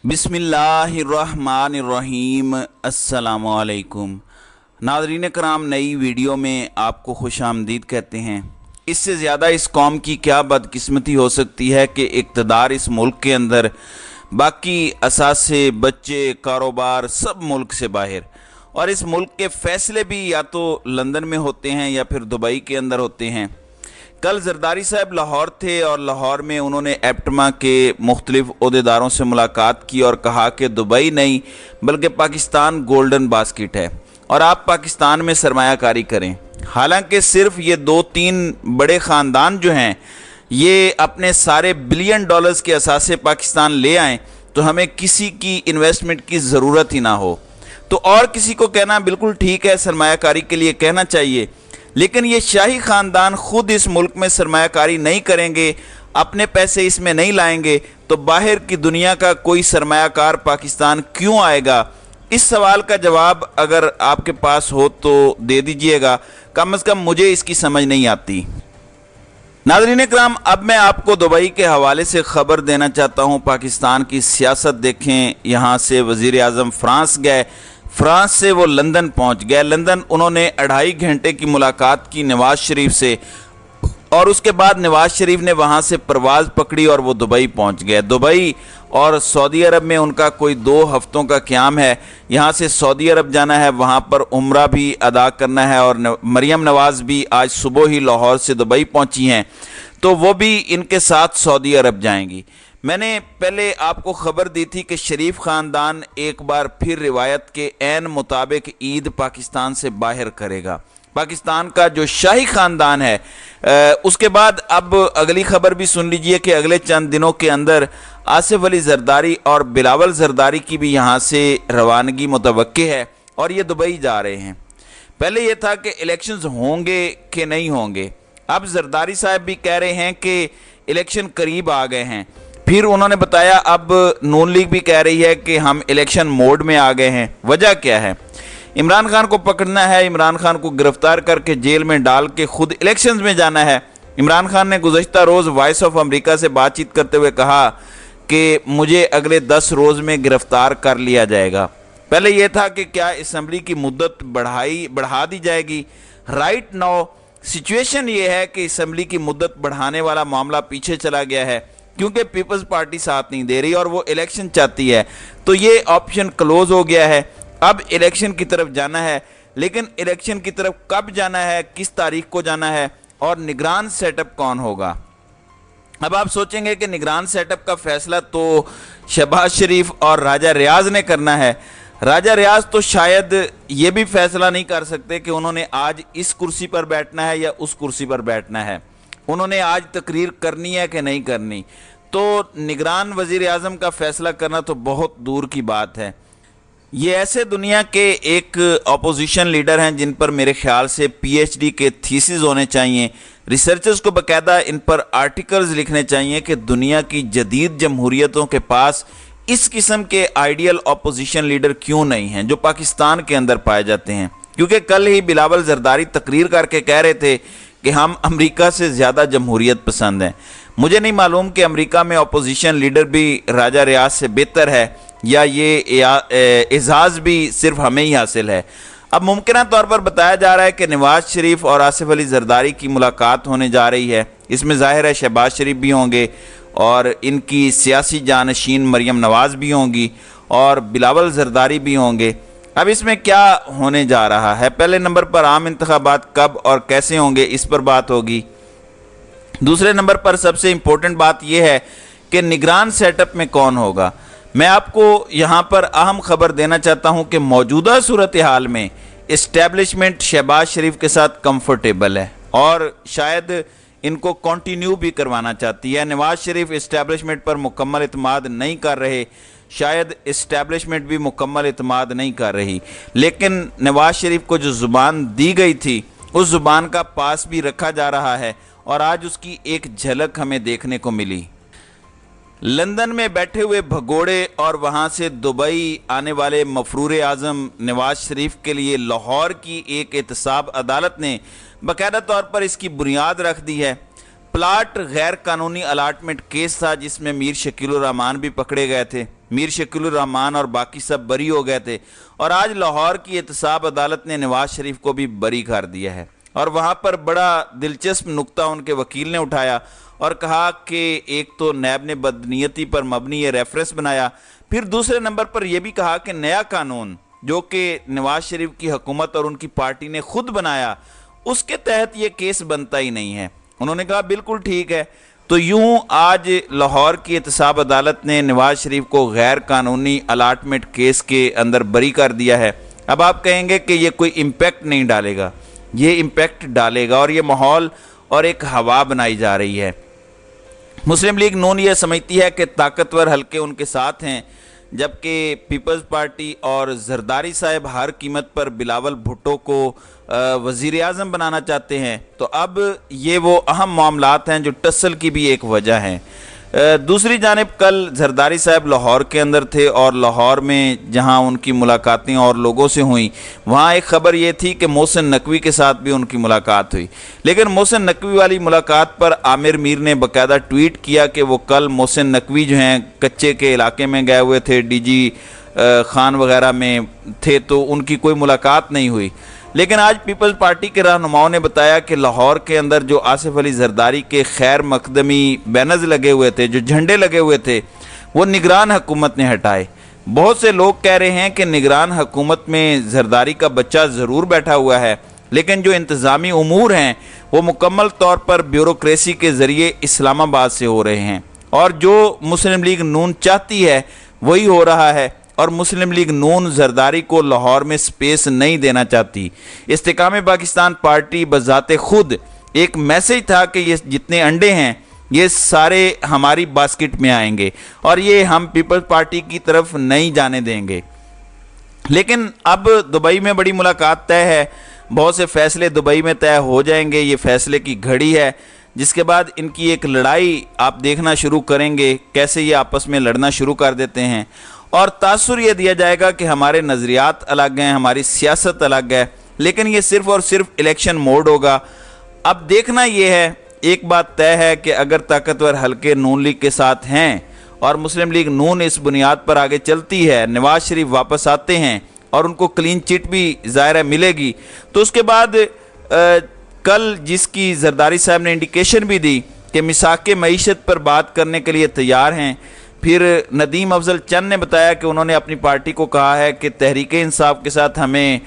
बिस्मिल्लाहिर्रहमानिर्रहीम। अस्सलामुअलैकुम नाज़रीन कराम, नई वीडियो में आपको खुश आमदीद कहते हैं। इससे ज़्यादा इस कौम की क्या बदकिस्मती हो सकती है कि इक़्तिदार इस मुल्क के अंदर, बाकी असासे, बच्चे, कारोबार सब मुल्क से बाहर, और इस मुल्क के फ़ैसले भी या तो लंदन में होते हैं या फिर दुबई के अंदर होते हैं। कल जरदारी साहब लाहौर थे और लाहौर में उन्होंने एप्टमा के मुख्तलिफ ओहदेदारों से मुलाकात की और कहा कि दुबई नहीं बल्कि पाकिस्तान गोल्डन बास्केट है और आप पाकिस्तान में सरमायाकारी करें। हालांकि सिर्फ ये 2-3 बड़े ख़ानदान जो हैं ये अपने सारे बिलियन डॉलर्स के असासे पाकिस्तान ले आएँ तो हमें किसी की इन्वेस्टमेंट की ज़रूरत ही ना हो। तो और किसी को कहना बिल्कुल ठीक है, सरमायाकारी के लिए कहना चाहिए, लेकिन ये शाही ख़ानदान ख़ुद इस मुल्क में सरमायाकारी नहीं करेंगे, अपने पैसे इसमें नहीं लाएंगे, तो बाहर की दुनिया का कोई सरमायाकार पाकिस्तान क्यों आएगा? इस सवाल का जवाब अगर आपके पास हो तो दे दीजिएगा, कम से कम मुझे इसकी समझ नहीं आती। नाज़रीन इकराम, अब मैं आपको दुबई के हवाले से ख़बर देना चाहता हूँ। पाकिस्तान की सियासत देखें, यहाँ से वज़ीर आज़म फ्रांस गए, फ्रांस से वो लंदन पहुंच गए। लंदन उन्होंने 2.5 घंटे की मुलाकात की नवाज़ शरीफ से, और उसके बाद नवाज़ शरीफ ने वहां से परवाज़ पकड़ी और वो दुबई पहुंच गए। दुबई और सऊदी अरब में उनका कोई 2 हफ्तों का क़याम है। यहाँ से सऊदी अरब जाना है, वहाँ पर उम्रा भी अदा करना है, और मरियम नवाज़ भी आज सुबह ही लाहौर से दुबई पहुँची हैं, तो वो भी इनके साथ सऊदी अरब जाएंगी। मैंने पहले आपको ख़बर दी थी कि शरीफ ख़ानदान एक बार फिर रिवायत के ऐन मुताबिक ईद पाकिस्तान से बाहर करेगा। पाकिस्तान का जो शाही ख़ानदान है, उसके बाद अब अगली ख़बर भी सुन लीजिए कि अगले चंद दिनों के अंदर आसिफ अली जरदारी और बिलावल जरदारी की भी यहाँ से रवानगी मुतवक्के है और ये दुबई जा रहे हैं। पहले ये था कि इलेक्शंस होंगे कि नहीं होंगे, अब जरदारी साहब भी कह रहे हैं कि इलेक्शन करीब आ गए हैं। फिर उन्होंने बताया अब नून लीग भी कह रही है कि हम इलेक्शन मोड में आ गए हैं। वजह क्या है? इमरान खान को पकड़ना है, इमरान खान को गिरफ्तार करके जेल में डाल के खुद इलेक्शंस में जाना है। इमरान खान ने गुज़श्ता रोज़ वॉइस ऑफ अमेरिका से बातचीत करते हुए कहा कि मुझे अगले 10 रोज़ में गिरफ्तार कर लिया जाएगा। पहले यह था कि क्या असम्बली की मुद्दत बढ़ा दी जाएगी। राइट नाउ सिचुएशन ये है कि असम्बली की मुद्दत बढ़ाने वाला मामला पीछे चला गया है, क्योंकि पीपल्स पार्टी साथ नहीं दे रही और वो इलेक्शन चाहती है, तो ये ऑप्शन क्लोज हो गया है। अब इलेक्शन की तरफ जाना है, लेकिन इलेक्शन की तरफ कब जाना है, किस तारीख को जाना है, और निगरान सेटअप कौन होगा। अब आप सोचेंगे कि निगरान सेटअप का फैसला तो शहबाज शरीफ और राजा रियाज ने करना है। राजा रियाज तो शायद ये भी फैसला नहीं कर सकते कि उन्होंने आज इस कुर्सी पर बैठना है या उस कुर्सी पर बैठना है, उन्होंने आज तकरीर करनी है कि नहीं करनी। तो निगरान वज़ीर आज़म का फैसला करना तो बहुत दूर की बात है। ये ऐसे दुनिया के एक अपोजिशन लीडर हैं जिन पर मेरे ख्याल से PhD के थीसिस होने चाहिए, रिसर्चर्स को बाकायदा इन पर आर्टिकल्स लिखने चाहिए कि दुनिया की जदीद जमहूरियतों के पास इस किस्म के आइडियल अपोजिशन लीडर क्यों नहीं हैं जो पाकिस्तान के अंदर पाए जाते हैं। क्योंकि कल ही बिलावल जरदारी तकरीर करके कह रहे थे कि हम अमेरिका से ज़्यादा जमहूरियत पसंद हैं। मुझे नहीं मालूम कि अमेरिका में अपोजिशन लीडर भी राजा रियाज से बेहतर है या ये एजाज़ भी सिर्फ हमें ही हासिल है। अब मुमकिन तौर पर बताया जा रहा है कि नवाज़ शरीफ और आसिफ अली जरदारी की मुलाकात होने जा रही है। इसमें ज़ाहिर है शहबाज शरीफ भी होंगे और इनकी सियासी जानशीन मरियम नवाज़ भी होंगी और बिलावल जरदारी भी होंगे। अब इसमें क्या होने जा रहा है? पहले नंबर पर आम इंतखाबात कब और कैसे होंगे, इस पर बात होगी। दूसरे नंबर पर सबसे इम्पोर्टेंट बात यह है कि निगरान सेटअप में कौन होगा। मैं आपको यहाँ पर अहम खबर देना चाहता हूँ कि मौजूदा सूरत हाल में इस्टेब्लिशमेंट शहबाज शरीफ के साथ कंफर्टेबल है और शायद इनको कंटिन्यू भी करवाना चाहती है। नवाज़ शरीफ इस्टेब्लिशमेंट पर मुकम्मल इत्मीनान नहीं कर रहे, शायद इस्टेब्लिशमेंट भी मुकम्मल इत्मीनान नहीं कर रही, लेकिन नवाज़ शरीफ को जो ज़ुबान दी गई थी उस ज़ुबान का पास भी रखा जा रहा है और आज उसकी एक झलक हमें देखने को मिली। लंदन में बैठे हुए भगोड़े और वहाँ से दुबई आने वाले मफरूर आज़म नवाज़ शरीफ के लिए लाहौर की एक एहतसाब अदालत ने बाकायदा तौर पर इसकी बुनियाद रख दी है। प्लाट गैर कानूनी अलाटमेंट केस था जिसमें मीर शकील उर रहमान भी पकड़े गए थे। میر شکیل الرحمان اور باقی سب بری ہو گئے تھے، اور آج لاہور کی احتساب عدالت نے نواز شریف کو بھی بری کر دیا ہے۔ اور وہاں پر بڑا دلچسپ نقطہ ان کے وکیل نے اٹھایا اور کہا کہ ایک تو نیب نے بدنیتی پر مبنی یہ ریفرنس بنایا، پھر دوسرے نمبر پر یہ بھی کہا کہ نیا قانون جو کہ نواز شریف کی حکومت اور ان کی پارٹی نے خود بنایا، اس کے تحت یہ کیس بنتا ہی نہیں ہے۔ انہوں نے کہا بالکل ٹھیک ہے۔ تو یوں آج لاہور کی احتساب عدالت نے نواز شریف کو غیر قانونی الاٹمنٹ کیس کے اندر بری کر دیا ہے۔ اب آپ کہیں گے کہ یہ کوئی امپیکٹ نہیں ڈالے گا، یہ امپیکٹ ڈالے گا، اور یہ ماحول اور ایک ہوا بنائی جا رہی ہے۔ مسلم لیگ نون یہ سمجھتی ہے کہ طاقتور حلقے ان کے ساتھ ہیں، جبکہ پیپلز پارٹی اور زرداری صاحب ہر قیمت پر بلاول بھٹو کو وزیر اعظم بنانا چاہتے ہیں۔ تو اب یہ وہ اہم معاملات ہیں جو ٹسل کی بھی ایک وجہ ہیں۔ دوسری جانب کل زرداری صاحب لاہور کے اندر تھے، اور لاہور میں جہاں ان کی ملاقاتیں اور لوگوں سے ہوئیں، وہاں ایک خبر یہ تھی کہ محسن نقوی کے ساتھ بھی ان کی ملاقات ہوئی۔ لیکن محسن نقوی والی ملاقات پر عامر میر نے باقاعدہ ٹویٹ کیا کہ وہ کل محسن نقوی جو ہیں کچے کے علاقے میں گئے ہوئے تھے، ڈی جی خان وغیرہ میں تھے، تو ان کی کوئی ملاقات نہیں ہوئی۔ لیکن آج پیپلز پارٹی کے رہنماؤں نے بتایا کہ لاہور کے اندر جو آصف علی زرداری کے خیر مقدمی بینرز لگے ہوئے تھے، جو جھنڈے لگے ہوئے تھے، وہ نگران حکومت نے ہٹائے۔ بہت سے لوگ کہہ رہے ہیں کہ نگران حکومت میں زرداری کا بچہ ضرور بیٹھا ہوا ہے، لیکن جو انتظامی امور ہیں وہ مکمل طور پر بیوروکریسی کے ذریعے اسلام آباد سے ہو رہے ہیں، اور جو مسلم لیگ نون چاہتی ہے وہی ہو رہا ہے، اور مسلم لیگ نون زرداری کو لاہور میں سپیس نہیں دینا چاہتی۔ استحکام پاکستان پارٹی بذات خود ایک میسج تھا کہ یہ جتنے انڈے ہیں یہ سارے ہماری باسکٹ میں آئیں گے، اور یہ ہم پیپلز پارٹی کی طرف نہیں جانے دیں گے۔ لیکن اب دبئی میں بڑی ملاقات طے ہے، بہت سے فیصلے دبئی میں طے ہو جائیں گے، یہ فیصلے کی گھڑی ہے، جس کے بعد ان کی ایک لڑائی آپ دیکھنا شروع کریں گے، کیسے یہ آپس میں لڑنا شروع کر دیتے ہیں، اور تاثر یہ دیا جائے گا کہ ہمارے نظریات الگ ہیں، ہماری سیاست الگ ہے، لیکن یہ صرف اور صرف الیکشن موڈ ہوگا۔ اب دیکھنا یہ ہے، ایک بات طے ہے کہ اگر طاقتور حلقے نون لیگ کے ساتھ ہیں اور مسلم لیگ نون اس بنیاد پر آگے چلتی ہے، نواز شریف واپس آتے ہیں اور ان کو کلین چٹ بھی ظاہر ہے ملے گی، تو اس کے بعد کل جس کی زرداری صاحب نے انڈیکیشن بھی دی کہ میثاق معیشت پر بات کرنے کے لیے تیار ہیں، پھر ندیم افضل چند نے بتایا کہ انہوں نے اپنی پارٹی کو کہا ہے کہ تحریک انصاف کے ساتھ ہمیں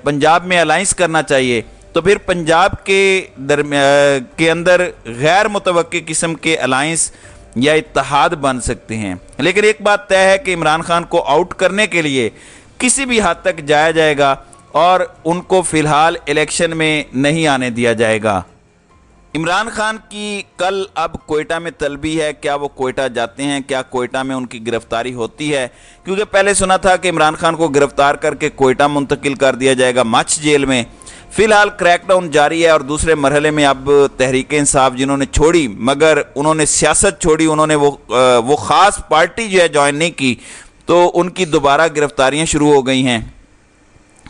پنجاب میں الائنس کرنا چاہیے، تو پھر پنجاب کے اندر غیر متوقع قسم کے الائنس یا اتحاد بن سکتے ہیں۔ لیکن ایک بات طے ہے کہ عمران خان کو آؤٹ کرنے کے لیے کسی بھی حد تک جایا جائے گا، اور ان کو فی الحال الیکشن میں نہیں آنے دیا جائے گا۔ عمران خان کی کل اب کوئٹہ میں طلبی ہے، کیا وہ کوئٹہ جاتے ہیں، کیا کوئٹہ میں ان کی گرفتاری ہوتی ہے؟ کیونکہ پہلے سنا تھا کہ عمران خان کو گرفتار کر کے کوئٹہ منتقل کر دیا جائے گا مچھ جیل میں۔ فی الحال کریک ڈاؤن جاری ہے، اور دوسرے مرحلے میں اب تحریک انصاف جنہوں نے چھوڑی، مگر انہوں نے سیاست چھوڑی، انہوں نے وہ خاص پارٹی جو ہے جوائن نہیں کی، تو ان کی دوبارہ گرفتاریاں شروع ہو گئی ہیں۔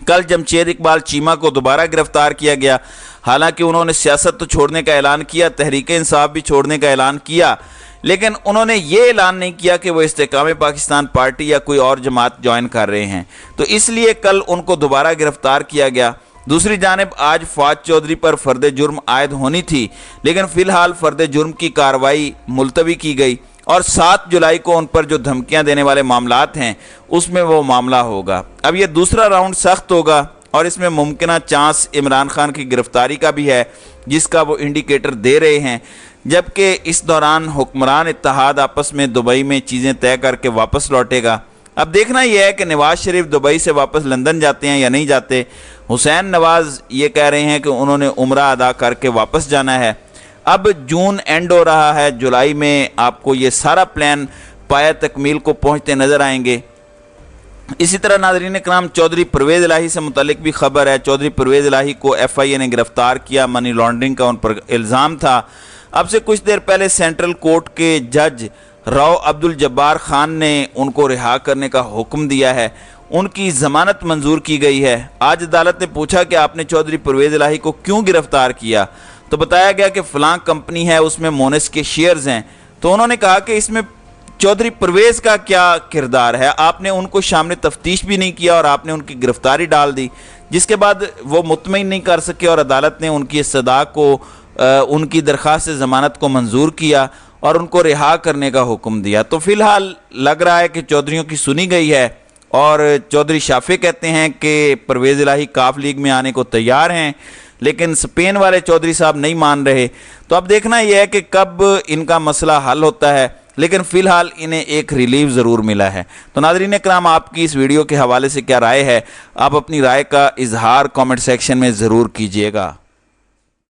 کل جمشید اقبال چیمہ کو دوبارہ گرفتار کیا گیا، حالانکہ انہوں نے سیاست تو چھوڑنے کا اعلان کیا، تحریک انصاف بھی چھوڑنے کا اعلان کیا، لیکن انہوں نے یہ اعلان نہیں کیا کہ وہ استحکام پاکستان پارٹی یا کوئی اور جماعت جوائن کر رہے ہیں، تو اس لیے کل ان کو دوبارہ گرفتار کیا گیا۔ دوسری جانب آج فواد چودھری پر فرد جرم عائد ہونی تھی، لیکن فی الحال فرد جرم کی کارروائی ملتوی کی گئی، اور 7 جولائی کو ان پر جو دھمکیاں دینے والے معاملات ہیں اس میں وہ معاملہ ہوگا۔ اب یہ دوسرا راؤنڈ سخت ہوگا، اور اس میں ممکنہ چانس عمران خان کی گرفتاری کا بھی ہے، جس کا وہ انڈیکیٹر دے رہے ہیں، جبکہ اس دوران حکمران اتحاد آپس میں دبئی میں چیزیں طے کر کے واپس لوٹے گا۔ اب دیکھنا یہ ہے کہ نواز شریف دبئی سے واپس لندن جاتے ہیں یا نہیں جاتے۔ حسین نواز یہ کہہ رہے ہیں کہ انہوں نے عمرہ ادا کر کے واپس جانا ہے۔ اب جون اینڈ ہو رہا ہے، جولائی میں آپ کو یہ سارا پلان پایہ تکمیل کو پہنچتے نظر آئیں گے۔ اسی طرح ناظرین کرام، چودھری پرویز الہی سے متعلق بھی خبر ہے۔ چودھری پرویز الہی کو ایف آئی اے نے گرفتار کیا، منی لانڈرنگ کا ان پر الزام تھا۔ اب سے کچھ دیر پہلے سینٹرل کورٹ کے جج راؤ عبدالجبار خان نے ان کو رہا کرنے کا حکم دیا ہے، ان کی ضمانت منظور کی گئی ہے۔ آج عدالت نے پوچھا کہ آپ نے چودھری پرویز الہی کو کیوں گرفتار کیا، تو بتایا گیا کہ فلاں کمپنی ہے، اس میں مونس کے شیئرز ہیں، تو انہوں نے کہا کہ اس میں चौधरी परवेज़ का क्या किरदार है? आपने उनको सामने तफ्तीश भी नहीं किया और आपने उनकी गिरफ्तारी डाल दी, जिसके बाद वो मुतमईन नहीं कर सके और अदालत ने उनकी इस्तदा को उनकी दरख्वास्त ज़मानत को मंजूर किया और उनको रिहा करने का हुक्म दिया। तो फ़िलहाल लग रहा है कि चौधरीयों की सुनी गई है और चौधरी शाफे कहते हैं कि परवेज़ इलाही काफ लीग में आने को तैयार हैं, लेकिन स्पेन वाले चौधरी साहब नहीं मान रहे। तो अब देखना यह है कि कब इनका मसला हल होता है, लेकिन फ़िलहाल इन्हें एक रिलीफ ज़रूर मिला है। तो नाज़रीन इकराम, आपकी इस वीडियो के हवाले से क्या राय है? आप अपनी राय का इजहार कमेंट सेक्शन में ज़रूर कीजिएगा।